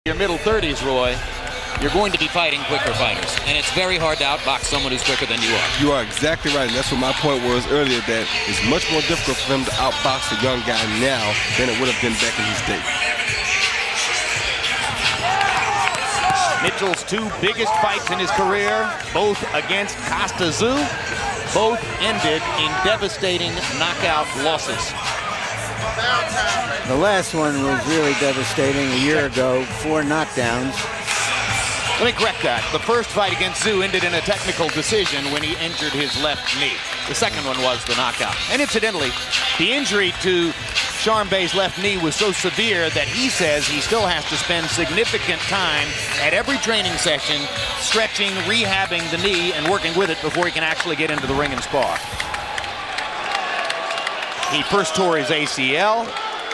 Your middle 30s, Roy, you're going to be fighting quicker fighters, and it's very hard to outbox someone who's quicker than you are. You are exactly right, and that's what my point was earlier, that it's much more difficult for him to outbox a young guy now than it would have been back in his day. Mitchell's two biggest fights in his career, both against Costa Tzu, both ended in devastating knockout losses. The last one was really devastating a year ago, 4 knockdowns. Let me correct that. The first fight against Tzu ended in a technical decision when he injured his left knee. The second one was the knockout. And incidentally, the injury to Sharmba's left knee was so severe that he says he still has to spend significant time at every training session stretching, rehabbing the knee, and working with it before he can actually get into the ring and spar. He first tore his ACL,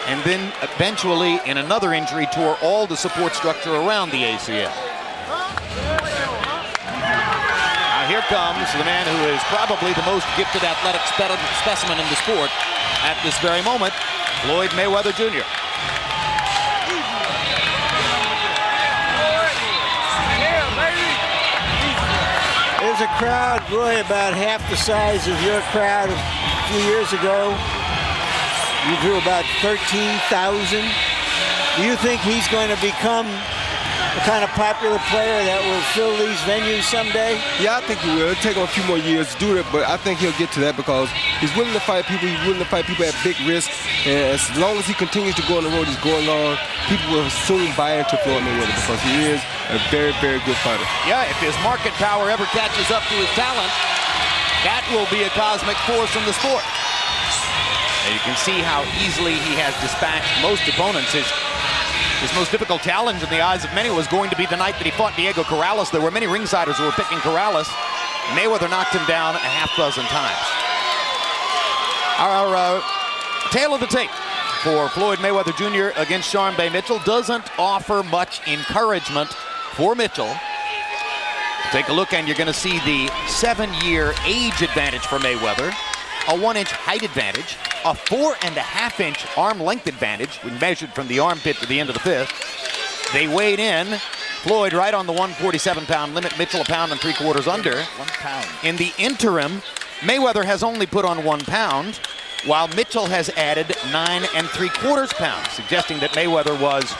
and then eventually in another injury tore all the support structure around the ACL. Now here comes the man who is probably the most gifted athletic specimen in the sport at this very moment, Floyd Mayweather Jr. There's a crowd, Roy, about half the size of your crowd a few years ago. You drew about 13,000. Do you think he's going to become the kind of popular player that will fill these venues someday? Yeah, I think he will. It'll take him a few more years to do that, but I think he'll get to that because he's willing to fight people. He's willing to fight people at big risk. And as long as he continues to go on the road he's going on, people will soon buy into Floyd Mayweather because he is a very, very good fighter. Yeah, if his market power ever catches up to his talent, that will be a cosmic force in the sport. And you can see how easily he has dispatched most opponents. His most difficult challenge in the eyes of many was going to be the night that he fought Diego Corrales. There were many ringsiders who were picking Corrales. Mayweather knocked him down a half dozen times. Our tale of the tape for Floyd Mayweather Jr. against Sharmba Mitchell doesn't offer much encouragement for Mitchell. Take a look and you're going to see the 7-year age advantage for Mayweather, a 1-inch height advantage, a 4.5-inch arm length advantage when measured from the armpit to the end of the fifth. They weighed in. Floyd right on the 147-pound limit. Mitchell a pound and 3/4 under. 1 pound. In the interim, Mayweather has only put on 1 pound, while Mitchell has added 9.75 pounds, suggesting that Mayweather was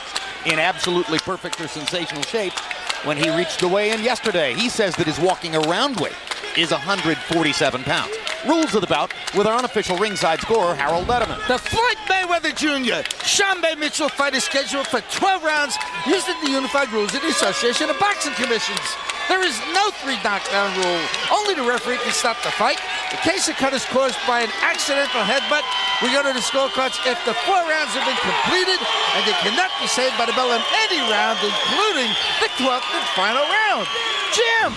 in absolutely perfect or sensational shape when he reached the weigh-in yesterday. He says that his walking around weight is 147 pounds. Rules of the bout with our unofficial ringside scorer, Harold Letterman. The Floyd Mayweather Jr. Sharmba Mitchell fight is scheduled for 12 rounds using the unified rules of the Association of Boxing Commissions. There is no 3 knockdown rule. Only the referee can stop the fight. In case the cut is caused by an accidental headbutt, we go to the scorecards if the 4 rounds have been completed and they cannot be saved by the bell in any round, including the 12th and final round. Jim!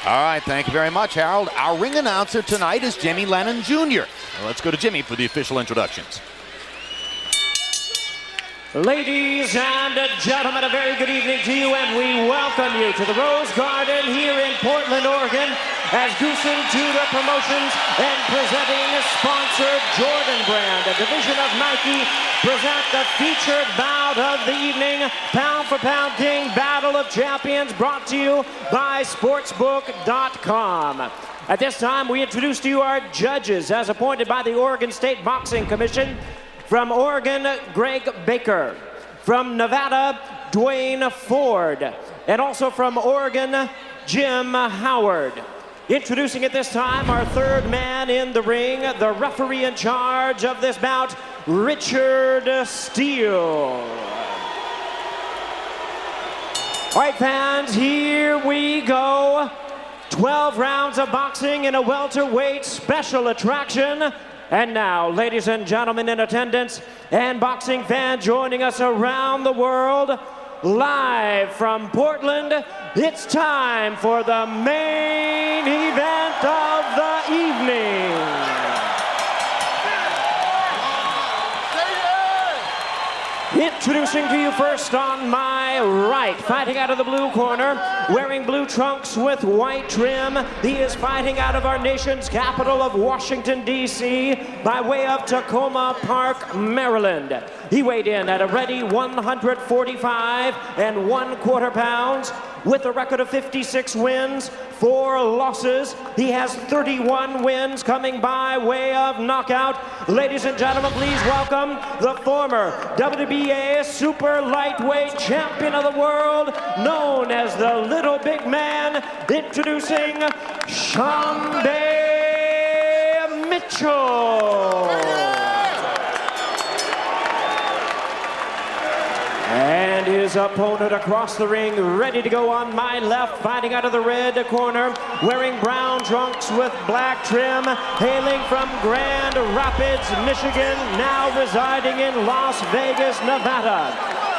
All right, thank you very much, Harold. Our ring announcer tonight is Jimmy Lennon Jr. Well, let's go to Jimmy for the official introductions. Ladies and gentlemen, a very good evening to you, and we welcome you to the Rose Garden here in Portland, Oregon, as Goosen Tudor Promotions and presenting sponsor Jordan Brand, a division of Nike, present the featured bout of the evening, Pound for Pound King Battle of Champions, brought to you by Sportsbook.com. At this time, we introduce to you our judges as appointed by the Oregon State Boxing Commission. From Oregon, Greg Baker. From Nevada, Dwayne Ford. And also from Oregon, Jim Howard. Introducing at this time our third man in the ring, the referee in charge of this bout, Richard Steele. All right, fans, here we go. 12 rounds of boxing in a welterweight special attraction. And now, ladies and gentlemen in attendance and boxing fans joining us around the world, live from Portland, it's time for the main event of the evening. Introducing to you first on my right, fighting out of the blue corner, wearing blue trunks with white trim. He is fighting out of our nation's capital of Washington, D.C., by way of Tacoma Park, Maryland. He weighed in at a ready 145 1/4 pounds with a record of 56 wins, 4 losses. He has 31 wins coming by way of knockout. Ladies and gentlemen, please welcome the former WBA super lightweight champion of the world, known as the Little Big Man, introducing Sharmba Mitchell. And his opponent across the ring, ready to go on my left, fighting out of the red corner, wearing brown trunks with black trim, hailing from Grand Rapids, Michigan, now residing in Las Vegas, Nevada.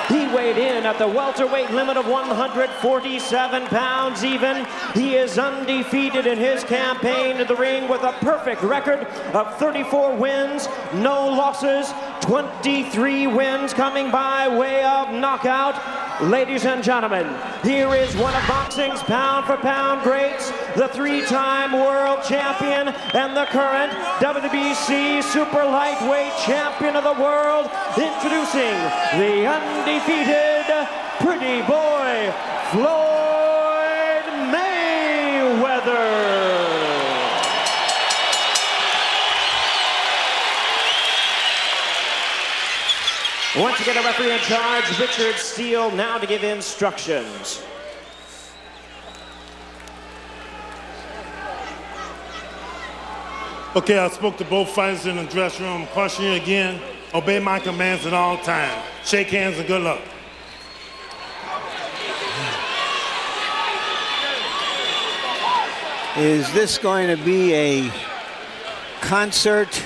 He weighed in at the welterweight limit of 147 pounds even. He is undefeated in his campaign to the ring with a perfect record of 34 wins, no losses, 23 wins coming by way of knockout. Ladies and gentlemen, here is one of boxing's pound-for-pound greats, the 3-time world champion and the current WBC super lightweight champion of the world, introducing the undefeated pretty boy, Floyd Mayweather. Once again, a referee in charge, Richard Steele, now to give instructions. Okay, I spoke to both fighters in the dressing room. Caution you again, obey my commands at all times. Shake hands and good luck. Is this going to be a concert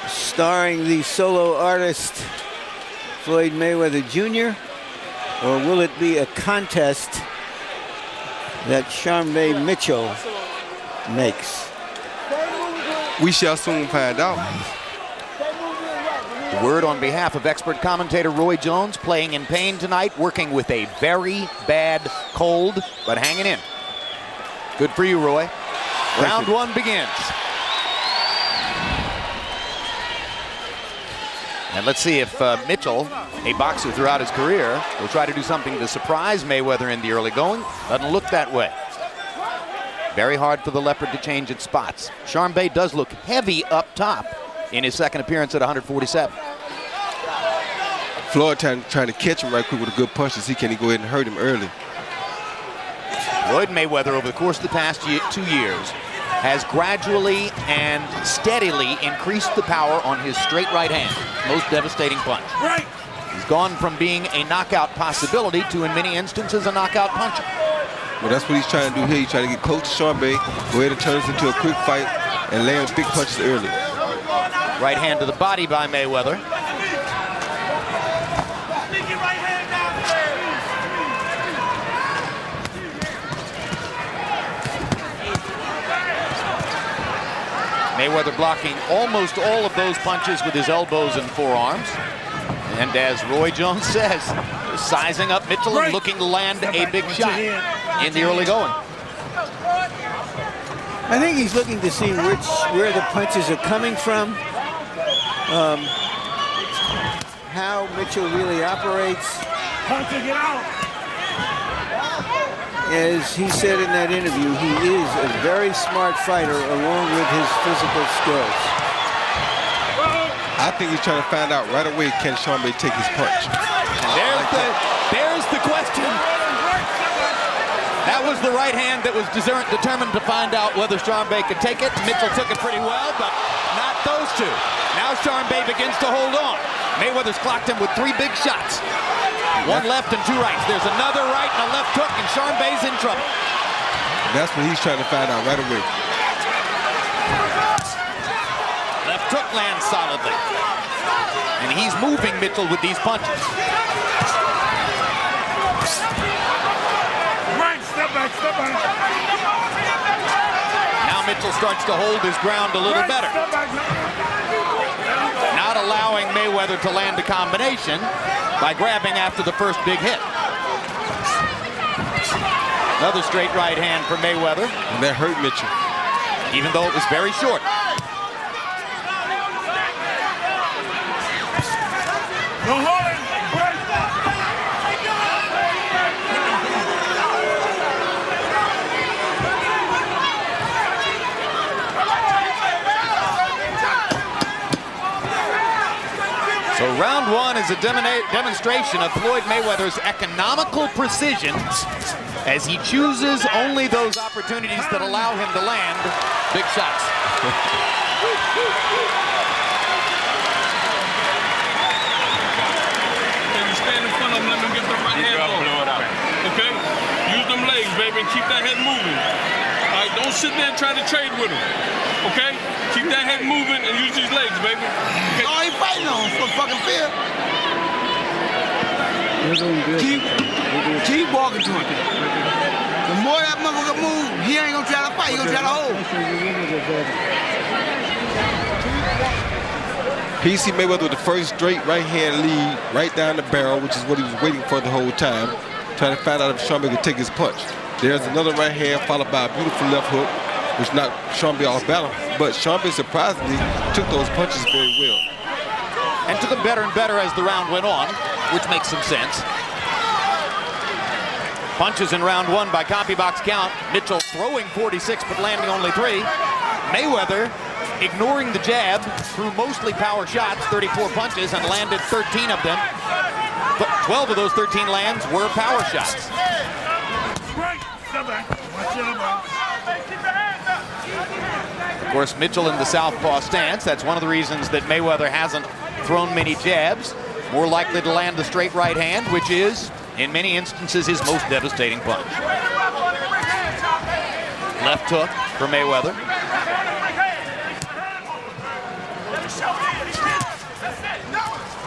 starring the solo artist Floyd Mayweather Jr., or will it be a contest that Sharmba Mitchell makes? We shall soon find out. The word on behalf of expert commentator Roy Jones, playing in pain tonight, working with a very bad cold, but hanging in. Good for you, Roy. Round 1 begins. And let's see if Mitchell, a boxer throughout his career, will try to do something to surprise Mayweather in the early going. Doesn't look that way. Very hard for the Leopard to change its spots. Sharmba does look heavy up top in his second appearance at 147. Floyd trying to catch him right quick with a good punch to see can he go ahead and hurt him early. Floyd Mayweather, over the course of the past 2 years, has gradually and steadily increased the power on his straight right hand, most devastating punch. Right. He's gone from being a knockout possibility to, in many instances, a knockout puncher. Well, that's what he's trying to do here. He's trying to get close to Sharmba, go ahead and turn this into a quick fight and land big punches early. Right hand to the body by Mayweather. Mayweather blocking almost all of those punches with his elbows and forearms. And as Roy Jones says, sizing up Mitchell and looking to land a big shot in the early going. I think he's looking to see where the punches are coming from, how Mitchell really operates. Get out. As he said in that interview, he is a very smart fighter along with his physical skills. I think he's trying to find out right away, can Sharmba take his punch? And there's the question. That was the right hand that was determined to find out whether Sharmba could take it. Mitchell took it pretty well, but not those two. Now Sharmba begins to hold on. Mayweather's clocked him with 3 big shots. 1 left and 2 rights. There's another right and a left hook, and Sharmba's in trouble. That's what he's trying to find out right away. Left hook lands solidly. And he's moving Mitchell with these punches. Right, step back, step back. Now Mitchell starts to hold his ground a little better. Step back. Not not allowing Mayweather to land a combination by grabbing after the first big hit. Another straight right hand for Mayweather. And that hurt Mitchell. Even though it was very short. So round one is a demonstration of Floyd Mayweather's economical precision as he chooses only those opportunities that allow him to land big shots. You stand in front of him, let him get the right hand on. Okay? Use them legs, baby, and keep that head moving. All right, don't sit there and try to trade with him. Okay? Keep that head moving and use these legs, baby. Okay? Oh, he fighting on for fucking fear. Keep walking to him. The more that motherfucker move, he ain't gonna try to fight, he gonna try to hold. PC Mayweather with the first straight right hand lead right down the barrel, which is what he was waiting for the whole time, trying to find out if Sharmba could take his punch. There's another right hand followed by a beautiful left hook, which knocked Sharmba off balance. But Sharmba surprisingly took those punches very well. And took them better and better as the round went on, which makes some sense. Punches in round one by copy box count. Mitchell throwing 46 but landing only 3. Mayweather ignoring the jab, threw mostly power shots, 34 punches, and landed 13 of them. But 12 of those 13 lands were power shots. Of course, Mitchell in the southpaw stance. That's one of the reasons that Mayweather hasn't thrown many jabs. More likely to land the straight right hand, which is, in many instances, his most devastating punch. Left hook for Mayweather.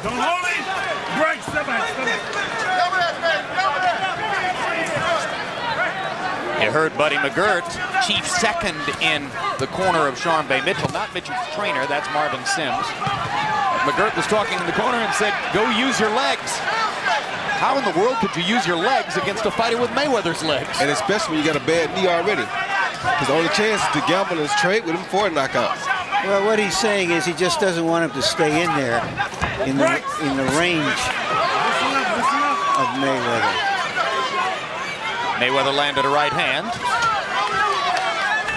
Don't hold it. Break. Step back. You heard Buddy McGirt, chief second in the corner of Sharmba Mitchell. Not Mitchell's trainer, that's Marvin Sims. McGirt was talking in the corner and said, go use your legs. How in the world could you use your legs against a fighter with Mayweather's legs? And especially when you got a bad knee already. Because the only chance is to gamble and trade with him for a knockout. Well, what he's saying is he just doesn't want him to stay in there in the range of Mayweather. Mayweather landed a right hand.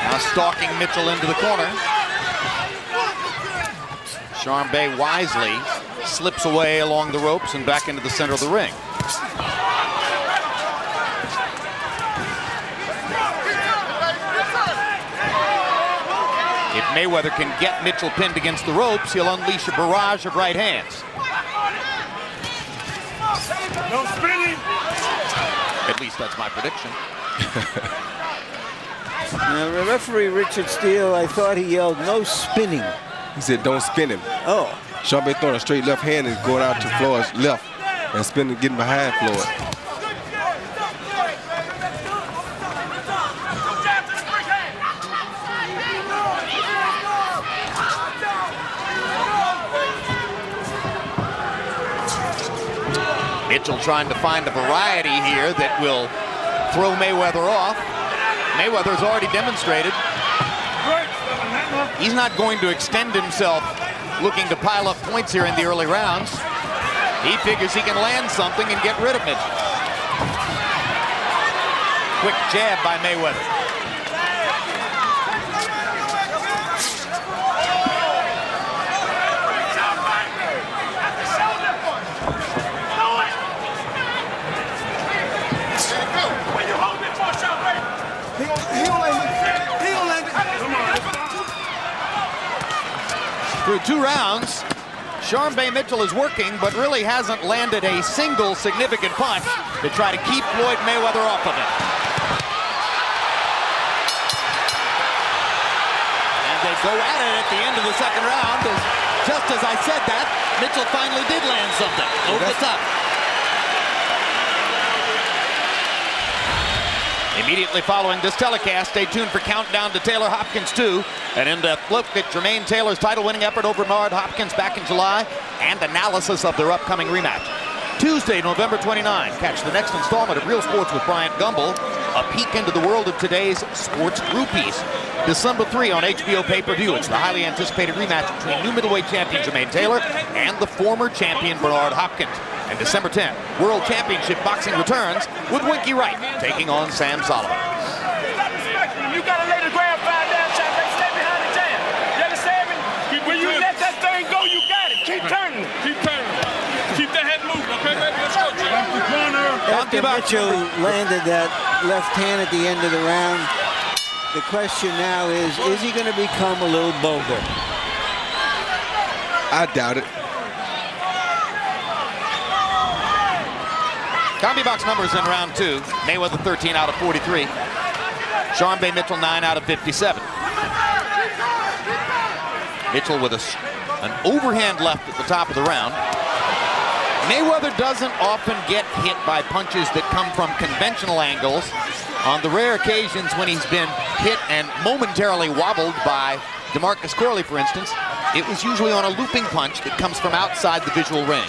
Now stalking Mitchell into the corner. Sharmba wisely slips away along the ropes and back into the center of the ring. If Mayweather can get Mitchell pinned against the ropes, he'll unleash a barrage of right hands. No spinning. At least that's my prediction. Now, referee Richard Steele, I thought he yelled, no spinning. He said, don't spin him. Oh. Sharmba throwing a straight left hand and going out to Floyd's left and spinning, getting behind Floyd. Mitchell trying to find a variety here that will throw Mayweather off. Mayweather's already demonstrated he's not going to extend himself looking to pile up points here in the early rounds. He figures he can land something and get rid of Mitchell. Quick jab by Mayweather. Through 2 rounds, Sharmba Mitchell is working, but really hasn't landed a single significant punch to try to keep Floyd Mayweather off of it. And they go at it at the end of the second round. Just as I said that, Mitchell finally did land something over the top. Immediately following this telecast, stay tuned for Countdown to Taylor Hopkins 2, an in-depth look at Jermaine Taylor's title-winning effort over Bernard Hopkins back in July, and analysis of their upcoming rematch. Tuesday, November 29, catch the next installment of Real Sports with Bryant Gumbel, a peek into the world of today's sports groupies. December 3 on HBO pay-per-view, it's the highly anticipated rematch between new middleweight champion Jermaine Taylor and the former champion Bernard Hopkins. And December 10, World Championship Boxing returns with Winky Wright taking on Sam Solomon. You gotta lay the ground 5 down, shot. They stay behind the jam. You understand me? When you let that thing go, you got it. Keep turning. Keep turning. Keep that head moving, okay, baby? Let's go, Jim. After Mitchell landed that left hand at the end of the round, the question now is he going to become a little bolder? I doubt it. CombiBox numbers in round 2. Mayweather 13 out of 43. Sharmba Mitchell 9 out of 57. Mitchell with an overhand left at the top of the round. Mayweather doesn't often get hit by punches that come from conventional angles. On the rare occasions when he's been hit and momentarily wobbled by DeMarcus Corley, for instance, it was usually on a looping punch that comes from outside the visual range.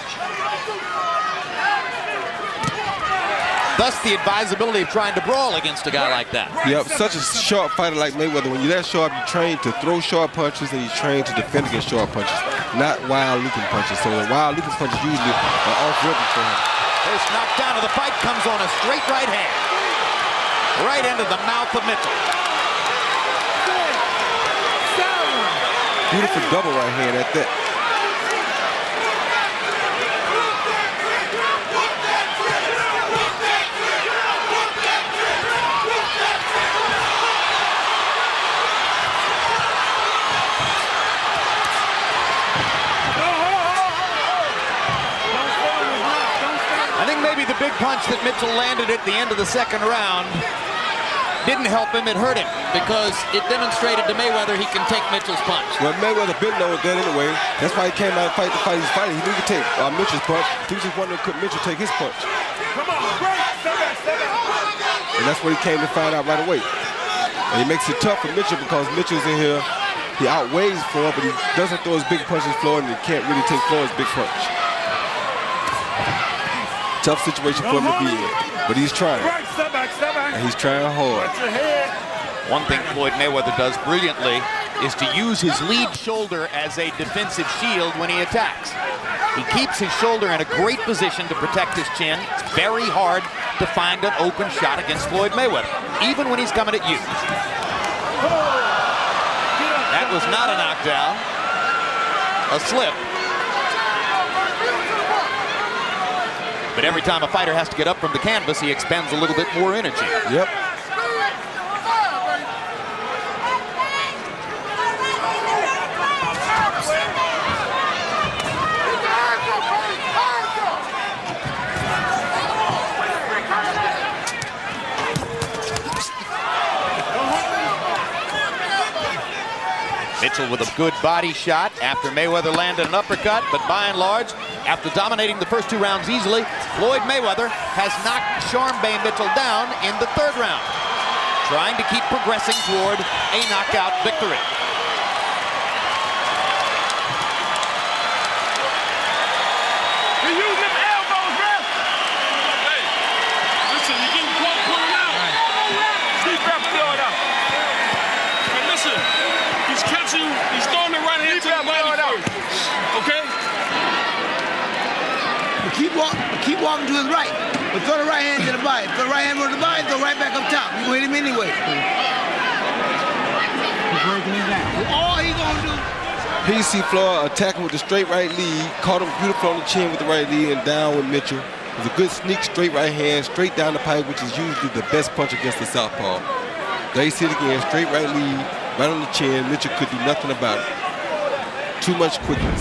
Thus, the advisability of trying to brawl against a guy like that. Yep, such a sharp fighter like Mayweather. When you're that sharp, you're trained to throw sharp punches and you're trained to defend against sharp punches, not wild looping punches. So the wild looping punches usually are off-rhythm for him. First knockdown of the fight comes on a straight right hand. Right into the mouth of Mitchell. Beautiful double right hand at that. I think maybe the big punch that Mitchell landed at the end of the second round didn't help him, it hurt him. Because it demonstrated to Mayweather he can take Mitchell's punch. Well, Mayweather been knowing that anyway. That's why he came out and fight the fight he's fighting. He knew he could take Mitchell's punch. He was just wondering could Mitchell take his punch. Come on, break. Step back, step back. And that's what he came to find out right away. And he makes it tough for Mitchell because Mitchell's in here. He outweighs Floyd, but he doesn't throw his big punches Floyd, and he can't really take Floyd's big punch. Tough situation for him to be in, but he's trying. Step back, step back. And he's trying hard. Watch your head. One thing Floyd Mayweather does brilliantly is to use his lead shoulder as a defensive shield when he attacks. He keeps his shoulder in a great position to protect his chin. It's very hard to find an open shot against Floyd Mayweather, even when he's coming at you. That was not a knockdown, a slip. But every time a fighter has to get up from the canvas, he expends a little bit more energy. Yep. Mitchell with a good body shot after Mayweather landed an uppercut, but by and large, after dominating the first 2 rounds easily, Floyd Mayweather has knocked Sharmba Mitchell down in the 3rd round, trying to keep progressing toward a knockout victory. You're using them elbows, man. Hey, listen, you getting caught pulling out. Keep that blood up. Hey, listen, he's catching, he's throwing the right hand to the body first. Okay? Keep walking to his right, but throw the right hand to the body. Throw the right hand to the body, throw right back up top. You hit him anyway. All he gonna do. Here you see Floyd attacking with the straight right lead, caught him beautiful on the chin with the right lead and down with Mitchell. It was a good sneak straight right hand, straight down the pipe, which is usually the best punch against the southpaw. There you see it again, straight right lead, right on the chin. Mitchell could do nothing about it. Too much quickness.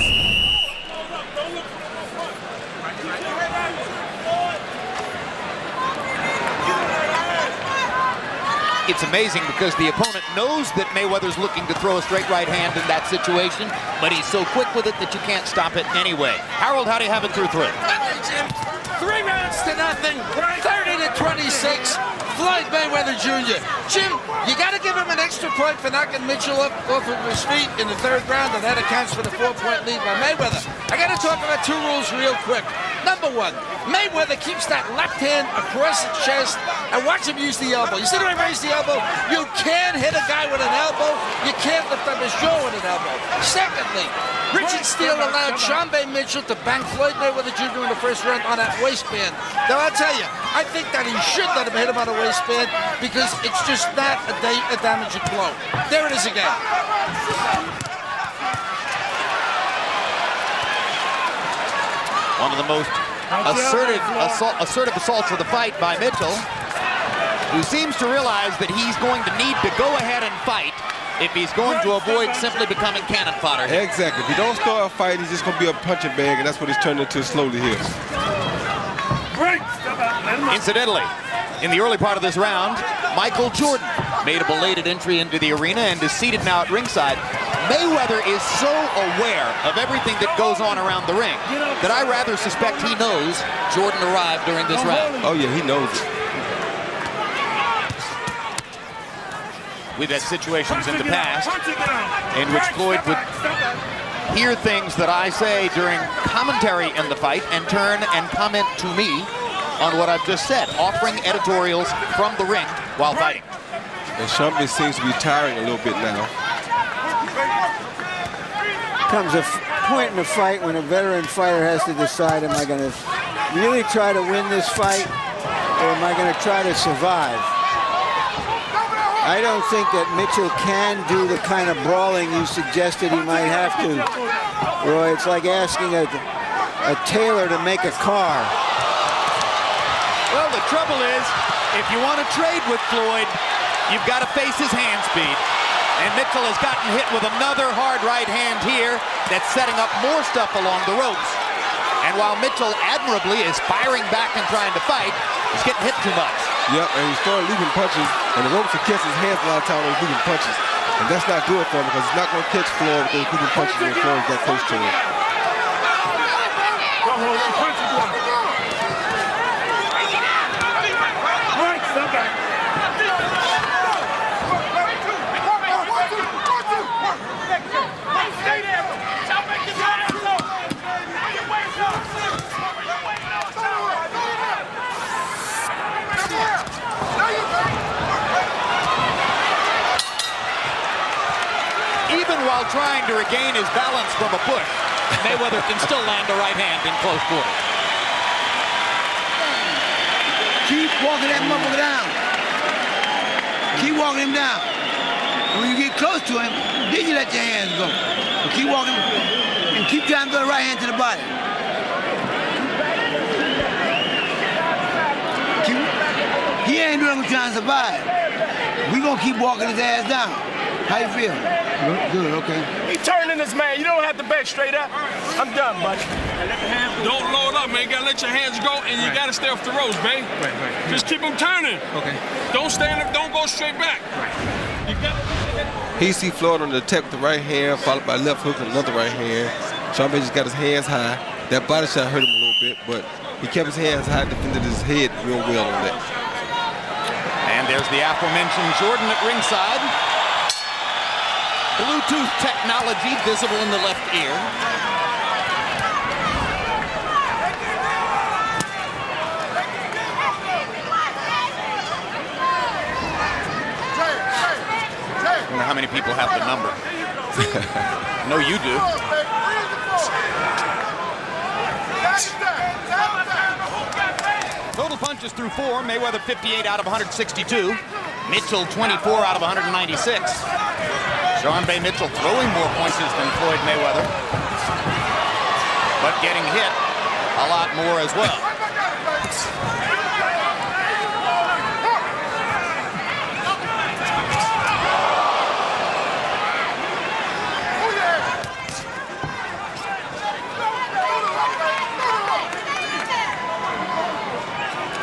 It's amazing because the opponent knows that Mayweather's looking to throw a straight right hand in that situation, but he's so quick with it that you can't stop it anyway. Harold, how do you have it through 3? 3 rounds to nothing, 30 to 27. 6, Floyd Mayweather Jr. Jim, you got to give him an extra point for knocking Mitchell off of his feet in the 3rd round, and that accounts for the 4-point lead by Mayweather. I got to talk about 2 rules real quick. Number 1, Mayweather keeps that left hand across his chest, and watch him use the elbow. You see the way he raised the elbow? You can't hit a guy with an elbow. You can't lift up his jaw with an elbow. Secondly, Richard Steele allowed Sharmba Mitchell to bang Floyd Mayweather Jr. in the 1st round on that waistband. Now, I'll tell you, I think that he should let him hit him on the waistband because it's just not a damaging blow. There it is again. One of the most assertive assaults of the fight by Mitchell, who seems to realize that he's going to need to go ahead and fight if he's going to avoid simply becoming cannon fodder. Exactly. If he don't start a fight, he's just going to be a punching bag, and that's what he's turned into slowly here. Incidentally, in the early part of this round, Michael Jordan made a belated entry into the arena and is seated now at ringside. Mayweather is so aware of everything that goes on around the ring that I rather suspect he knows Jordan arrived during this round. Oh, yeah, he knows it. We've had situations in the past in which Floyd would hear things that I say during commentary in the fight and turn and comment to me on what I've just said, offering editorials from the ring while fighting. And Sharmba seems to be tiring a little bit now. Comes a point in the fight when a veteran fighter has to decide, am I going to really try to win this fight or am I going to try to survive? I don't think that Mitchell can do the kind of brawling you suggested he might have to. Roy, it's like asking a tailor to make a car. Well, the trouble is, if you want to trade with Floyd, you've got to face his hand speed. And Mitchell has gotten hit with another hard right hand here that's setting up more stuff along the ropes. And while Mitchell admirably is firing back and trying to fight, he's getting hit too much. Yep, and he started leaving punches, and the ropes will catch his hands a lot of times when he's leaving punches. And that's not good for him because he's not going to catch Floyd with those leaving punches when Floyd got close to him. Even while trying to regain his balance from a push, Mayweather can still land a right hand in close quarters. Keep walking that motherfucker down. Keep walking him down. And when you get close to him, then you let your hands go. But keep walking and keep trying to throw the right hand to the body. He ain't doing what trying to survive. We gonna keep walking his ass down. How you feel? Good, okay. He turning this man. You don't have to back straight up. I'm done, buddy. Don't load up, man. You gotta let your hands go, and you gotta stay off the ropes, babe. Right. Just keep them turning. Okay. Don't stand up. Don't go straight back. You got. He see Floyd on the attack with the right hand, followed by left hook and another right hand. Sharmba just got his hands high. That body shot hurt him a little bit, but he kept his hands high, defended his head real well on that. And there's the aforementioned Jordan at ringside. Bluetooth technology visible in the left ear. I wonder how many people have the number. I know you do. Total punches through 4. Mayweather 58 out of 162. Mitchell 24 out of 196. Sharmba Mitchell throwing more punches than Floyd Mayweather, but getting hit a lot more as well.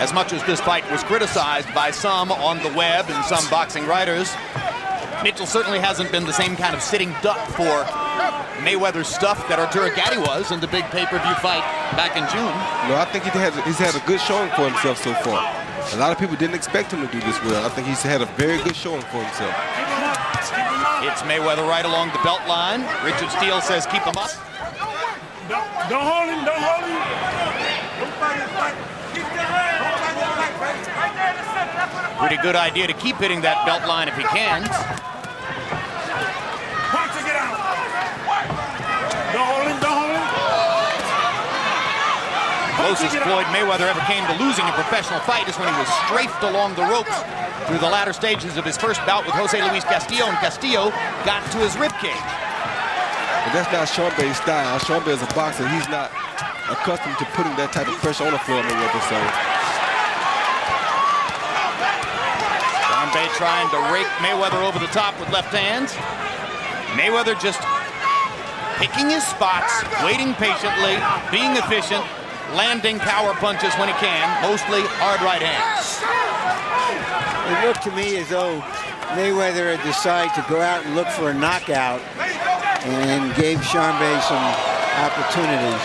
As much as this fight was criticized by some on the web and some boxing writers, Mitchell certainly hasn't been the same kind of sitting duck for Mayweather's stuff that Arturo Gatti was in the big pay-per-view fight back in June. No, I think he's had a good showing for himself so far. A lot of people didn't expect him to do this well. I think he's had a very good showing for himself. It's Mayweather right along the belt line. Richard Steele says keep him up. Don't hold him, don't hold him. Pretty good idea to keep hitting that belt line if he can. Punch to get out. Don't hold him, don't hold him. Closest Floyd Mayweather ever came to losing a professional fight is when he was strafed along the ropes through the latter stages of his first bout with Jose Luis Castillo, and Castillo got to his ribcage. But that's not Sharmba's style. Sharmba is a boxer. He's not accustomed to putting that type of pressure on the floor. So Sharmba trying to rake Mayweather over the top with left hands. Mayweather just picking his spots, waiting patiently, being efficient, landing power punches when he can, mostly hard right hands. It looked to me as though Mayweather had decided to go out and look for a knockout and gave Sharmba some opportunities.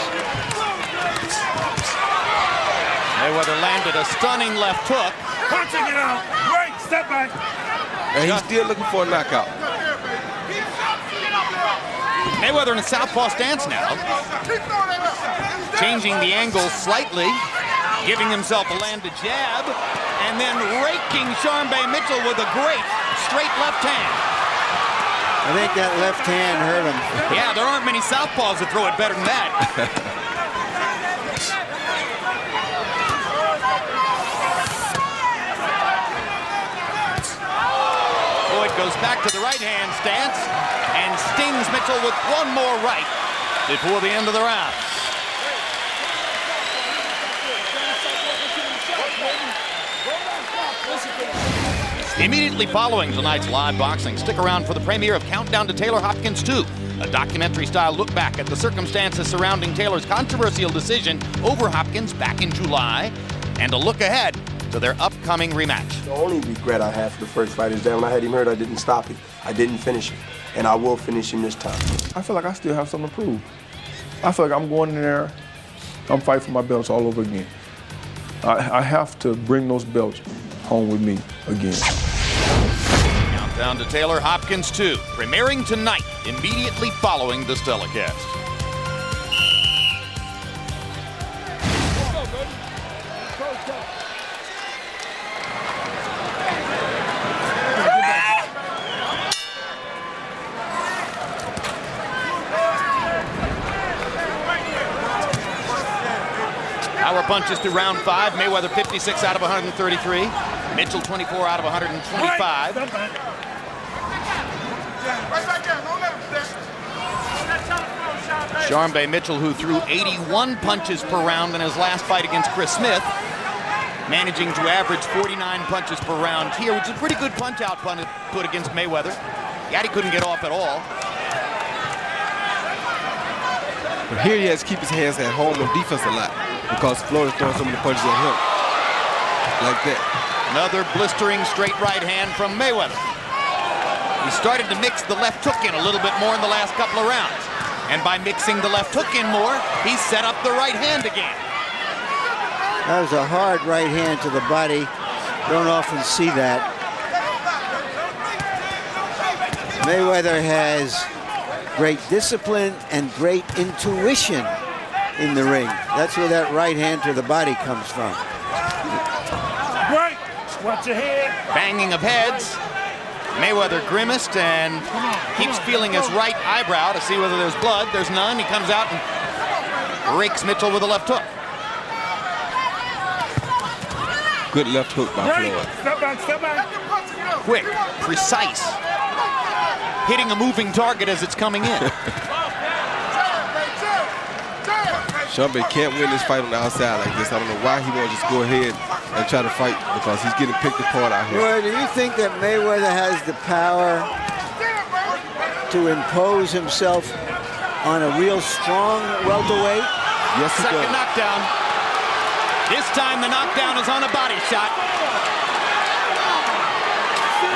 Mayweather landed a stunning left hook. Punching it out. Wait, step back. And he's still looking for a knockout. Mayweather in a southpaw stance now. Changing the angle slightly, giving himself a landed jab, and then raking Sharmba Mitchell with a great straight left hand. I think that left hand hurt him. Yeah, there aren't many southpaws that throw it better than that. Floyd goes back to the right hand stance and stings Mitchell with one more right before the end of the round. Immediately following tonight's live boxing, stick around for the premiere of Countdown to Taylor Hopkins 2, a documentary-style look back at the circumstances surrounding Taylor's controversial decision over Hopkins back in July, and a look ahead to their upcoming rematch. The only regret I have for the first fight is that when I had him hurt, I didn't stop him. I didn't finish him, and I will finish him this time. I feel like I still have something to prove. I feel like I'm going in there, I'm fighting for my belts all over again. I have to bring those belts home with me again. Countdown to Taylor Hopkins 2, premiering tonight, immediately following this telecast. Power punches through round 5. Mayweather 56 out of 133. Mitchell 24 out of 125. Sharmba Mitchell, who threw 81 punches per round in his last fight against Chris Smith, managing to average 49 punches per round here, which is a pretty good punch-out put against Mayweather. Gatti couldn't get off at all. But here he has to keep his hands at home on defense a lot because Floyd is throwing so many punches at him. Like that. Another blistering straight right hand from Mayweather. He started to mix the left hook in a little bit more in the last couple of rounds. And by mixing the left hook in more, he set up the right hand again. That was a hard right hand to the body. Don't often see that. Mayweather has great discipline and great intuition in the ring. That's where that right hand to the body comes from. Right. Watch your head. Banging of heads. Mayweather grimaced and keeps feeling his right eyebrow to see whether there's blood. There's none. He comes out and rakes Mitchell with a left hook. Good left hook by Floyd. Step back, step back. Quick, precise. Hitting a moving target as it's coming in. Sharmba can't win this fight on the outside like this. I don't know why he won't just go ahead and try to fight because he's getting picked apart out here. Roy, do you think that Mayweather has the power to impose himself on a real strong welterweight? Yes, he Second does. knockdown. This time the knockdown is on a body shot.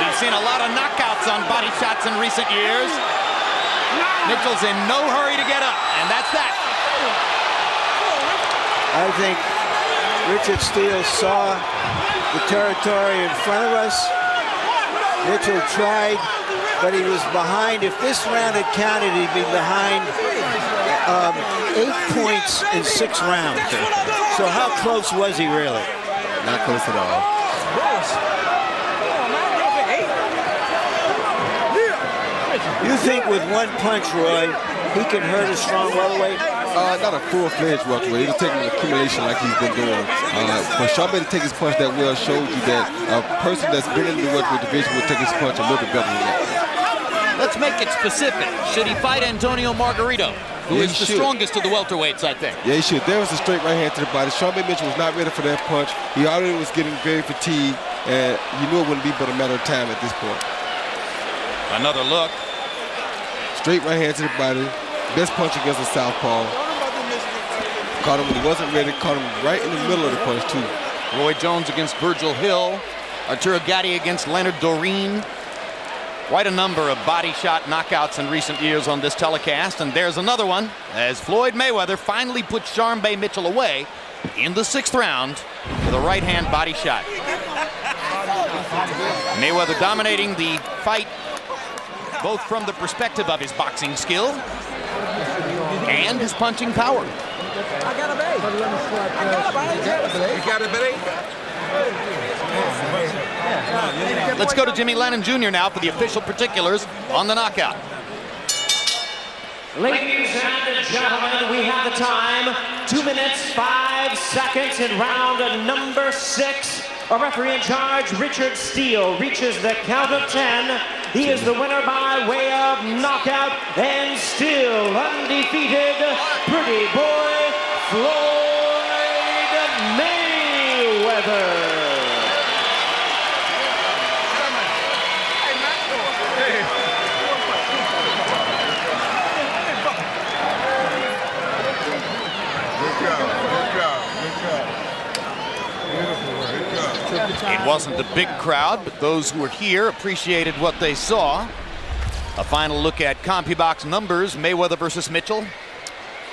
We've seen a lot of knockouts on body shots in recent years. Mitchell's in no hurry to get up, and that's that. I think Richard Steele saw the territory in front of us. Mitchell tried, but he was behind. If this round had counted, he'd be behind 8 points in 6 rounds. So how close was he really? Not close at all. You think with one punch, Roy, he can hurt a strong welterweight? Not a full-fledged welterweight. He'll take an accumulation like he's been doing. For Sharmba to take his punch that well showed you that a person that's been in the welterweight division will take his punch a little bit better than that. Let's make it specific. Should he fight Antonio Margarito, who is the strongest of the welterweights, I think? Yeah, he should. There was a straight right hand to the body. Sharmba Mitchell was not ready for that punch. He already was getting very fatigued, and you knew it wouldn't be but a matter of time at this point. Another look. Straight right hand to the body. Best punch against a southpaw. Caught him when he wasn't ready. Caught him right in the middle of the punch, too. Roy Jones against Virgil Hill. Arturo Gatti against Leonard Doreen. Quite a number of body shot knockouts in recent years on this telecast. And there's another one as Floyd Mayweather finally put Sharmba Mitchell away in the 6th round with a right hand body shot. Mayweather dominating the fight both from the perspective of his boxing skill and his punching power. Let's go to Jimmy Lennon Jr. now for the official particulars on the knockout. Ladies and gentlemen, we have the time. 2 minutes, 5 seconds in round number 6. A referee in charge, Richard Steele, reaches the count of 10. He is the winner by way of knockout and still undefeated, pretty boy, Floyd Mayweather. It wasn't a big crowd, but those who were here appreciated what they saw. A final look at CompuBox numbers, Mayweather versus Mitchell.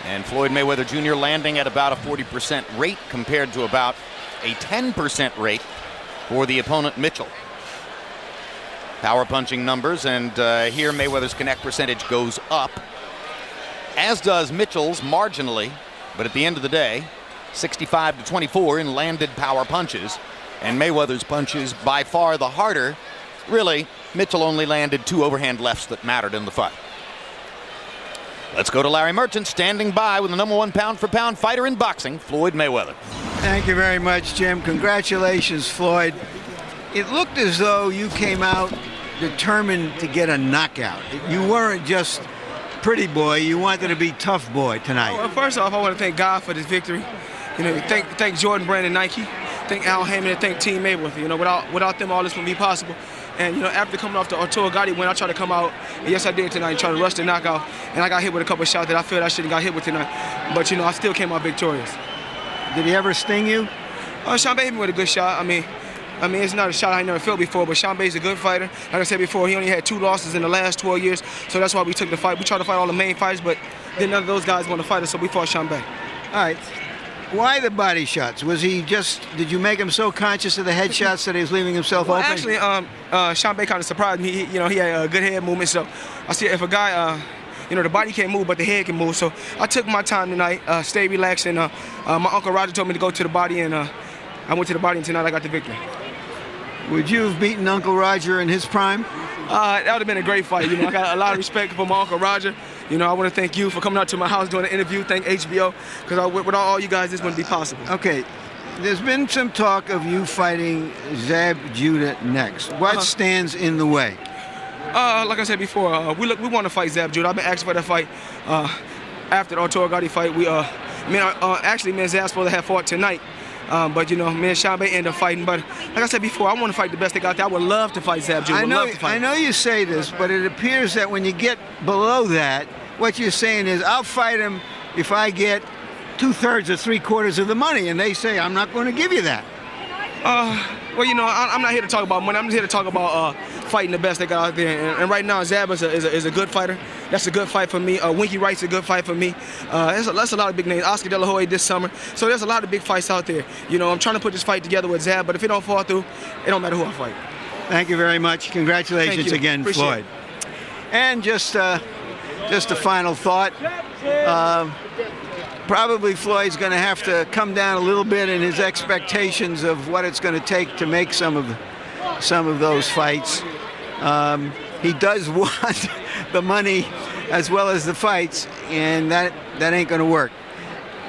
And Floyd Mayweather Jr. landing at about a 40% rate compared to about a 10% rate for the opponent Mitchell. Power punching numbers, and here Mayweather's connect percentage goes up, as does Mitchell's marginally, but at the end of the day, 65-24 in landed power punches. And Mayweather's punches by far the harder. Really, Mitchell only landed 2 overhand lefts that mattered in the fight. Let's go to Larry Merchant, standing by with the #1 pound-for-pound fighter in boxing, Floyd Mayweather. Thank you very much, Jim. Congratulations, Floyd. It looked as though you came out determined to get a knockout. You weren't just pretty boy, you wanted to be tough boy tonight. Well, first off, I want to thank God for this victory. You know, thank Jordan Brand and Nike. Thank Al Hammond and thank Team Mayweather. You know, without them, all this wouldn't be possible. And, you know, after coming off the Arturo Gatti win, I tried to come out, and yes, I did tonight, and try to rush the knockout. And I got hit with a couple of shots that I feel I shouldn't got hit with tonight. But, you know, I still came out victorious. Did he ever sting you? Sharmba hit me with a good shot. I mean, it's not a shot I never felt before, but Sharmba's a good fighter. Like I said before, he only had 2 losses in the last 12 years, so that's why we took the fight. We tried to fight all the main fights, but then none of those guys want to fight us, so we fought Sharmba. All right. Why the body shots? Was he just, did you make him so conscious of the headshots that he was leaving himself open? Actually, Sharmba kind of surprised me. He had a good head movement, so I see if a guy, the body can't move, but the head can move. So I took my time tonight, stay relaxed, and my Uncle Roger told me to go to the body, and I went to the body, and tonight I got the victory. Would you have beaten Uncle Roger in his prime? That would have been a great fight. You know, I got a lot of respect for my Uncle Roger. You know, I want to thank you for coming out to my house doing an interview. Thank HBO, because without all you guys, this wouldn't be possible. Okay, there's been some talk of you fighting Zab Judah next. What stands in the way? Like I said before, we want to fight Zab Judah. I've been asking for that fight after the Arturo Gatti fight. Actually, me and Zab's supposed to have fought tonight. But, you know, me and Sharmba ended up fighting. But like I said before, I want to fight the best they got there. I would love to fight Zab Judah. I know you say this, but it appears that when you get below that, what you're saying is, I'll fight him if I get 2/3 or 3/4 of the money. And they say, I'm not going to give you that. Well, you know, I'm not here to talk about money. I'm just here to talk about fighting the best they got out there. And right now, Zab is a good fighter. That's a good fight for me. Winky Wright's a good fight for me. That's a lot of big names. Oscar De La Hoya this summer. So there's a lot of big fights out there. You know, I'm trying to put this fight together with Zab, but if it don't fall through, it don't matter who I fight. Thank you very much. Congratulations Thank you. again, Appreciate Floyd. And just a final thought. Probably Floyd's going to have to come down a little bit in his expectations of what it's going to take to make some of those fights. He does want the money as well as the fights, and that ain't going to work.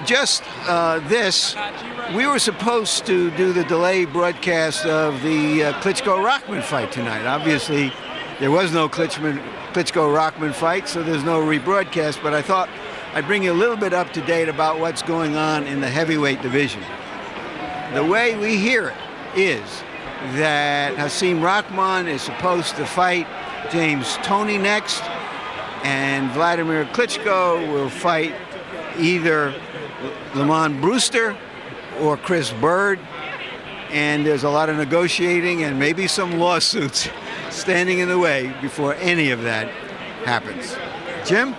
Just we were supposed to do the delayed broadcast of the Klitschko-Rockman fight tonight. Obviously, there was no Klitschko-Rockman fight, so there's no rebroadcast, but I thought I'd bring you a little bit up to date about what's going on in the heavyweight division. The way we hear it is that Hasim Rahman is supposed to fight James Toney next, and Vladimir Klitschko will fight either Lamont Brewster or Chris Bird, and there's a lot of negotiating and maybe some lawsuits standing in the way before any of that happens. Jim?